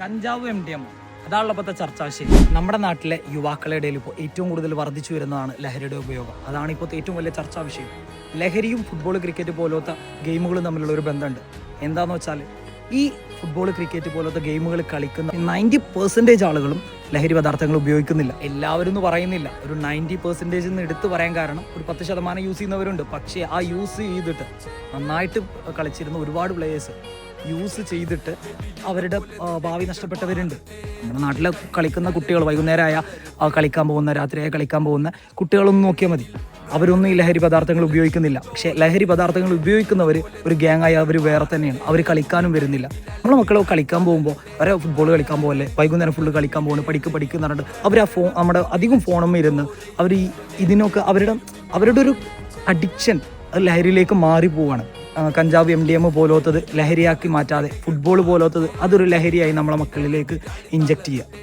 കഞ്ചാവ് MDMA അതാണല്ലോ ഇപ്പോഴത്തെ ചർച്ചാ വിഷയം. നമ്മുടെ നാട്ടിലെ യുവാക്കളുടെ ഇടയിൽ ഇപ്പോൾ ഏറ്റവും കൂടുതൽ വർദ്ധിച്ചു വരുന്നതാണ് ലഹരിയുടെ ഉപയോഗം. അതാണ് ഇപ്പോഴത്തെ ഏറ്റവും വലിയ ചർച്ചാ വിഷയം. ലഹരിയും ഫുട്ബോൾ, ക്രിക്കറ്റ് പോലത്തെ ഗെയിമുകളും തമ്മിലുള്ള ഒരു ബന്ധമുണ്ട്. എന്താണെന്ന് വെച്ചാൽ ഈ ഫുട്ബോൾ, ക്രിക്കറ്റ് പോലത്തെ ഗെയിമുകൾ കളിക്കുന്ന 90% ആളുകളും ലഹരി പദാർത്ഥങ്ങൾ ഉപയോഗിക്കുന്നില്ല. എല്ലാവരും എന്ന് പറയുന്നില്ല, ഒരു 90% എന്ന് എടുത്തു പറയാൻ കാരണം ഒരു 10% യൂസ് ചെയ്യുന്നവരുണ്ട്. പക്ഷേ ആ യൂസ് ചെയ്തിട്ട് നന്നായിട്ട് കളിച്ചിരുന്ന ഒരുപാട് പ്ലേയേഴ്സ് യൂസ് ചെയ്തിട്ട് അവരുടെ ഭാവി നഷ്ടപ്പെട്ടവരുണ്ട്. നമ്മുടെ നാട്ടിൽ കളിക്കുന്ന കുട്ടികൾ വൈകുന്നേരമായ കളിക്കാൻ പോകുന്ന, രാത്രിയായി കളിക്കാൻ പോകുന്ന കുട്ടികളൊന്നും നോക്കിയാൽ മതി, അവരൊന്നും ഈ ലഹരി പദാർത്ഥങ്ങൾ ഉപയോഗിക്കുന്നില്ല. പക്ഷേ ലഹരി പദാർത്ഥങ്ങൾ ഉപയോഗിക്കുന്നവർ ഒരു ഗ്യാങ്ങായി അവർ വേറെ തന്നെയാണ്. അവർ കളിക്കാനും വരുന്നില്ല. നമ്മളെ മക്കളെ കളിക്കാൻ പോകുമ്പോൾ അവരെ ഫുട്ബോൾ കളിക്കാൻ പോകല്ലേ, വൈകുന്നേരം ഫുള്ള് കളിക്കാൻ പോകുന്നു, പഠിക്കുന്ന പറഞ്ഞിട്ട് അവർ ആ നമ്മുടെ അധികം ഫോണും ഇരുന്ന് അവർ ഇതിനൊക്കെ അവരുടെ ഒരു അഡിക്ഷൻ ലഹരിയിലേക്ക് മാറിപ്പോവാണ്. കഞ്ചാവ് MDMA പോലത്തത് ലഹരിയാക്കി മാറ്റാതെ ഫുട്ബോൾ പോലത്തത് അതൊരു ലഹരിയായി നമ്മളെ മക്കളിലേക്ക് ഇഞ്ചക്ട് ചെയ്യുക.